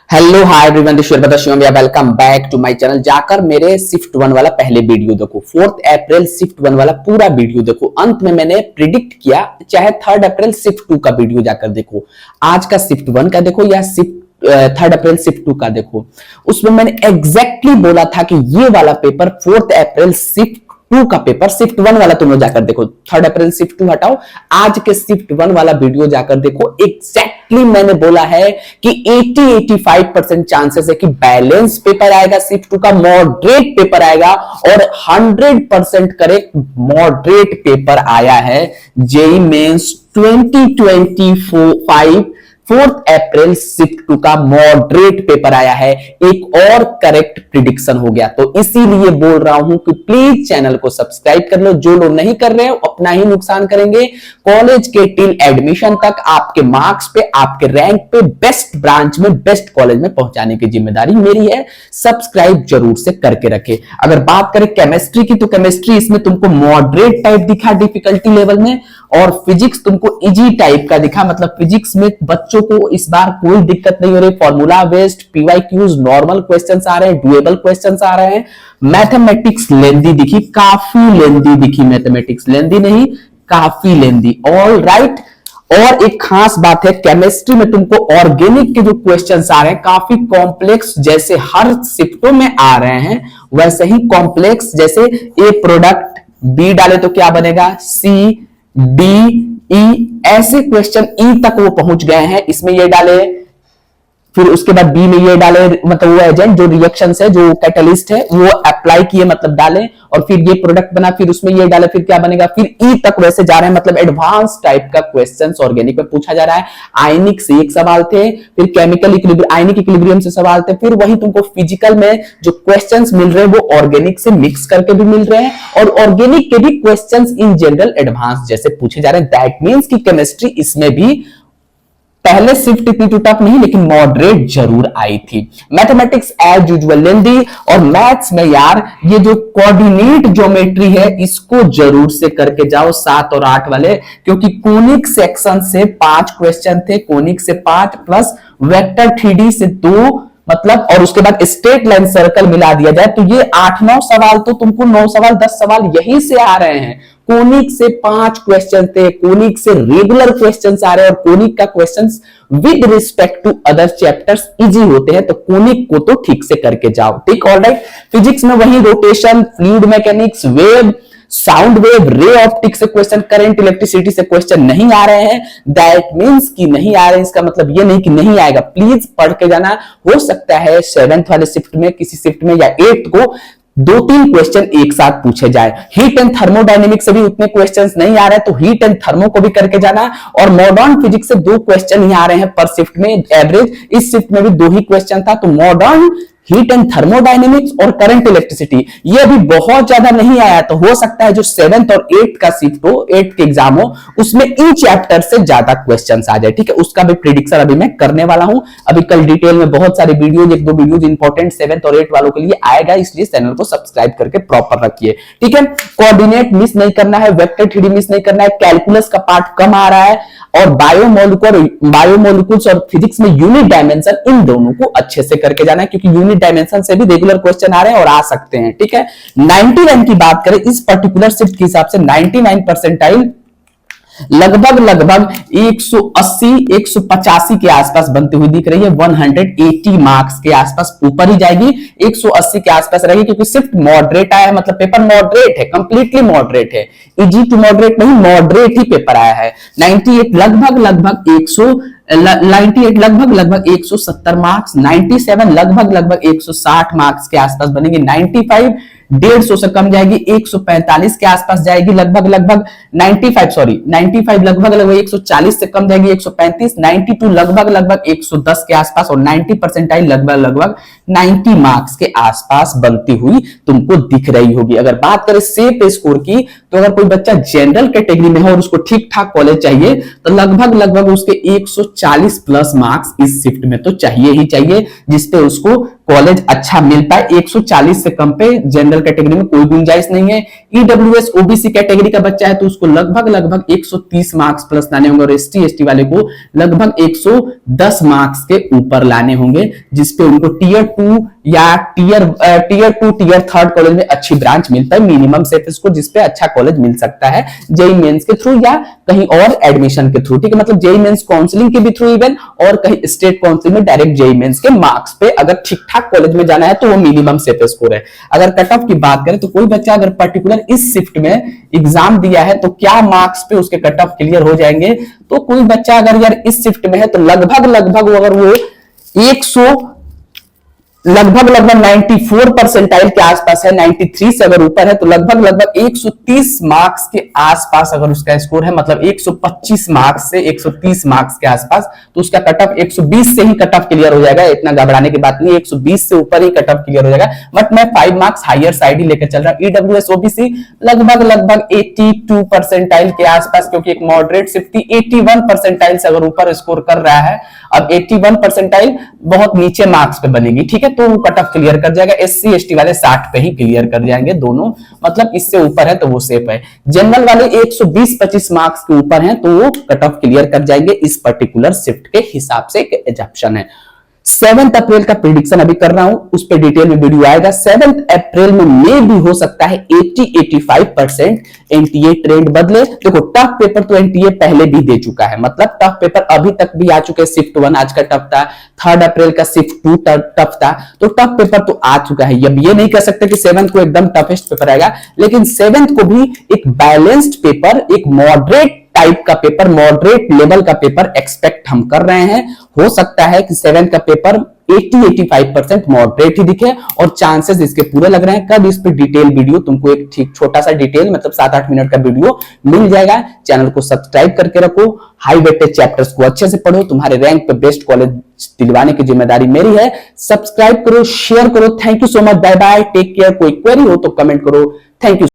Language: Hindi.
Hello hi everyone, this is Shivam. Welcome back to my channel. जाकर मेरे शिफ्ट वन वाला पहले वीडियो देखो, 4 अप्रैल शिफ्ट वन वाला पूरा वीडियो देखो। अंत में मैंने प्रिडिक्ट किया, चाहे 3 अप्रैल शिफ्ट टू का वीडियो जाकर देखो, आज का शिफ्ट वन का देखो या शिफ्ट 3 अप्रैल शिफ्ट टू का देखो। उसमें मैंने एग्जैक्टली बोला था कि ये वाला पेपर 4 अप्रैल शिफ्ट टू का पेपर, शिफ्ट वन वाला तुम लोग जाकर देखो। 3 अप्रैल शिफ्ट टू हटाओ, आज के शिफ्ट वन वाला वीडियो जाकर देखो। एग्जैक्टली मैंने बोला है कि 80-85% चांसेस है कि बैलेंस पेपर आएगा, शिफ्ट टू का मॉडरेट पेपर आएगा, और 100% करेक्ट मॉडरेट पेपर आया है। JEE Mains 2025 4 April shift two का मॉडरेट पेपर आया है। एक और करेक्ट प्रिडिक्शन हो गया, तो इसीलिए बोल रहा हूं कि प्लीज चैनल को सब्सक्राइब कर लो। जो लोग नहीं कर रहे हो अपना ही नुकसान करेंगे। कॉलेज के टिल एडमिशन तक आपके मार्क्स पे, आपके रैंक पे, बेस्ट ब्रांच में, बेस्ट कॉलेज में पहुंचाने की जिम्मेदारी मेरी है। सब्सक्राइब जरूर से करके रखे। अगर बात करें केमिस्ट्री की, तो केमिस्ट्री इसमें तुमको मॉडरेट टाइप दिखा डिफिकल्टी लेवल में, और फिजिक्स तुमको इजी टाइप का दिखा। मतलब फिजिक्स में बच्चों को इस बार कोई दिक्कत नहीं हो रही। Formula based, PYQs, normal questions आ रहे हैं, डुएबल क्वेश्चंस आ रहे हैं। मैथमेटिक्स लेंदी दिखी, काफी लेंदी दिखी। मैथमेटिक्स लेंदी नहीं, काफी लेंदी। All right. और एक खास बात है, केमिस्ट्री में तुमको ऑर्गेनिक के जो क्वेश्चंस आ रहे हैं काफी कॉम्प्लेक्स, जैसे हर शिफ्टों में आ रहे हैं वैसे ही कॉम्प्लेक्स। जैसे ए प्रोडक्ट बी डाले तो क्या बनेगा, सी डी ई, ऐसे क्वेश्चन ई तक वो पहुंच गए हैं। इसमें ये डाले, फिर उसके बाद बी में ये डाले, मतलब वो एजेंट जो रिएक्शन है, जो कैटलिस्ट है, वो अप्लाई किए, मतलब डाले, और फिर ये प्रोडक्ट बना, फिर उसमें ये डाले, फिर क्या बनेगा, फिर ई तक वैसे जा रहे हैं। मतलब एडवांस टाइप का क्वेश्चंस ऑर्गेनिक में पूछा जा रहा है। आयनिक से एक सवाल थे, फिर केमिकल इक्विलिब्रियम, आयनिक इक्विलिब्रियम से सवाल थे, फिर वही तुमको फिजिकल में जो क्वेश्चंस मिल रहे हैं वो ऑर्गेनिक से मिक्स करके भी मिल रहे हैं, और ऑर्गेनिक के भी क्वेश्चंस इन जनरल एडवांस जैसे पूछे जा रहे हैं। दैट मींस कि केमिस्ट्री इसमें भी पहले शिफ्ट इतनी टू टफ नहीं, लेकिन मॉडरेट जरूर आई थी। मैथमेटिक्स एज यूजुअल लेंदी, और मैथ्स में यार ये जो कोऑर्डिनेट ज्योमेट्री है इसको जरूर से करके जाओ, 7 और 8 वाले, क्योंकि कोनिक सेक्शन से 5 क्वेश्चन थे, कोनिक से 5 प्लस वेक्टर 3D से 2, मतलब, और उसके बाद स्ट्रेट लाइन सर्कल मिला दिया जाए तो ये 8-9 सवाल, तो तुमको 9 सवाल 10 सवाल यहीं से आ रहे हैं। कोनिक से 5 क्वेश्चन थे, कोनिक से रेगुलर क्वेश्चंस आ रहे हैं, और कोनिक का questions with respect to other chapters easy होते हैं, तो कोनिक को तो ठीक से करके जाओ। ठीक, ऑलराइट। फिजिक्स में वही rotation, fluid mechanics, wave, sound wave, ray optics से क्वेश्चन, करंट, इलेक्ट्रिसिटी से क्वेश्चन नहीं आ रहे हैं। दैट मींस कि नहीं आ रहे, इसका मतलब ये नहीं कि नहीं आएगा। प्लीज पढ़ के जाना। हो सकता है 7th वाले शिफ्ट में, किसी शिफ्ट में, या 8th को 2-3 क्वेश्चन एक साथ पूछे जाए। हीट एंड थर्मोडायनेमिक्स से भी उतने क्वेश्चंस नहीं आ रहे, तो हीट एंड थर्मो को भी करके जाना। और मॉडर्न फिजिक्स से 2 क्वेश्चन ही आ रहे हैं पर शिफ्ट में एवरेज। इस शिफ्ट में भी 2 ही क्वेश्चन था, तो मॉडर्न, हीट एंड थर्मोडायनेमिक्स और करंट इलेक्ट्रिसिटी ये अभी बहुत ज्यादा नहीं आया, तो हो सकता है जो 7th और 8th का शिफ्ट हो, 8th के एग्जाम हो, उसमें इन चैप्टर से ज्यादा क्वेश्चंस आ जाए। ठीक है, उसका भी प्रेडिक्शन अभी मैं करने वाला हूं। अभी कल डिटेल में बहुत सारे वीडियोज, 1-2 वीडियोज इंपॉर्टेंट 7th और 8th वालों के लिए आएगा, इसलिए चैनल को सब्सक्राइब करके प्रॉपर रखिए। ठीक है, कोऑर्डिनेट मिस नहीं करना है, वेक्टर 3D मिस नहीं करना है, कैलकुलस का पार्ट कम आ रहा है, और बायोमोलिकुल्स और फिजिक्स में यूनिट डायमेंशन, इन दोनों को अच्छे से करके जाना है, क्योंकि यूनिट डायमेंशन से भी रेगुलर क्वेश्चन आ रहे हैं और आ सकते हैं। ठीक है, 99 की बात करें इस पर्टिकुलर शिफ्ट के हिसाब से, 99 परसेंटाइल लगभग 180-185 के आसपास बनती हुई दिख रही है। 180 मार्क्स के आसपास ऊपर ही जाएगी, 180 के आसपास रहेगी, क्योंकि सिर्फ मॉडरेट आया है, मतलब पेपर मॉडरेट है, कंप्लीटली मॉडरेट है। इजी टू मॉडरेट नहीं, मॉडरेट ही पेपर आया है। 98 लगभग 170 मार्क्स, 97 लगभग 160 मार्क्स के आसपास बनेंगे, 95 150 से कम जाएगी, 145 के आसपास जाएगी, लगभग 95 लगभग 140 से कम जाएगी, 135, 92 लगभग 110 के आसपास, और 90 परसेंटाइल लगभग 90 मार्क्स के आसपास बनती हुई तुमको दिख रही होगी। अगर बात करें सेफ स्कोर की, तो अगर कोई बच्चा जनरल कैटेगरी में है और उसको ठीक ठाक कॉलेज चाहिए तो लगभग उसके 140 प्लस मार्क्स इस शिफ्ट में तो चाहिए ही चाहिए, जिसपे उसको कॉलेज अच्छा मिल पाए। 140 से कम पे जनरल कैटेगरी में कोई गुंजाइश नहीं है। ईडब्ल्यूएस ओबीसी कैटेगरी का बच्चा है तो उसको लगभग 130 मार्क्स प्लस लाने होंगे और एसटी एसटी वाले को लगभग 110 मार्क्स के ऊपर लाने होंगे, जिसपे उनको टीयर 2 या टीयर 2 टीयर 3 कॉलेज में अच्छी ब्रांच मिल पाए, मिनिमम सेफ इसको, जिसपे अच्छा कॉलेज मिल सकता है जेई मेंस के थ्रू या कहीं और एडमिशन के थ्रू। ठीक है, मतलब जेई मेंस काउंसलिंग के भी थ्रू इवन और कहीं स्टेट काउंसिल में डायरेक्ट जेई मेंस के मार्क्स पे अगर ठीक ठाक कॉलेज में जाना है तो वो मिनिमम सेफ स्कोर है। अगर कट ऑफ की बात करें तो कोई बच्चा अगर पर्टिकुलर इस शिफ्ट में एग्जाम दिया है तो क्या मार्क्स पे उसके कट ऑफ क्लियर हो जाएंगे, तो कोई बच्चा अगर यार इस शिफ्ट में है तो लगभग अगर वो 100 लगभग 94 परसेंटाइल के आसपास है, 93 से अगर ऊपर है तो लगभग 130 मार्क्स के आसपास अगर उसका स्कोर है, मतलब 125 मार्क्स से 130 मार्क्स के आसपास, तो उसका कट ऑफ 120 से ही कट ऑफ क्लियर हो जाएगा। इतना घबराने की बात नहीं, 120 से ऊपर ही कट ऑफ क्लियर हो जाएगा। बट मैं 5 मार्क्स हायर साइड ही लेकर चल रहा हूं। ईडब्ल्यूएस ओबीसी लगभग 82 परसेंटाइल के आसपास, क्योंकि एक मॉडरेट शिफ्ट थी। 81 परसेंटाइल से अगर ऊपर स्कोर कर रहा है, अब 81 परसेंटाइल बहुत नीचे मार्क्स पे बनेगी, ठीक है, तो वो कट ऑफ क्लियर कर जाएगा। एससी एसटी वाले 60 पे ही क्लियर कर जाएंगे दोनों, मतलब इससे ऊपर है तो वो सेफ है। जनरल वाले 120-25 मार्क्स के ऊपर हैं तो वो कट ऑफ क्लियर कर जाएंगे इस पर्टिकुलर शिफ्ट के हिसाब से। एक एग्जम्पशन है। 7 अप्रैल का प्रेडिक्शन अभी कर रहा हूं, उस पर डिटेल में वीडियो आएगा। 7 अप्रैल में मे भी हो सकता है 80-85% एनटीए ट्रेंड बदले। देखो टफ पेपर तो एनटीए पहले भी दे चुका है, मतलब टफ पेपर अभी तक भी आ चुके हैं। शिफ्ट 1 आज का टफ था, 3 अप्रैल का शिफ्ट 2 टफ था, तो टफ पेपर तो आ चुका है। अब ये नहीं कह सकते कि 7 को एकदम टफेस्ट पेपर आएगा, लेकिन 7 को भी एक बैलेंस्ड पेपर, एक मॉडरेट टाइप का पेपर, मॉडरेट लेवल का पेपर एक्सपेक्ट हम कर रहे हैं। हो सकता है कि 7 का पेपर 80-85% मॉडरेट ही दिखे और चांसेस इसके पूरे लग रहे हैं। कब इस पे डिटेल वीडियो तुमको एक ठीक छोटा सा डिटेल, मतलब 7-8 मिनट का वीडियो मिल जाएगा। चैनल को सब्सक्राइब करके रखो, हाई वेटेज चैप्टर्स को अच्छे से पढ़ो, तुम्हारे रैंक पे बेस्ट कॉलेज दिलवाने की जिम्मेदारी मेरी है। सब्सक्राइब करो, शेयर करो। Thank you so much, bye bye, take care. कोई क्वेरी हो तो कमेंट करो। Thank you.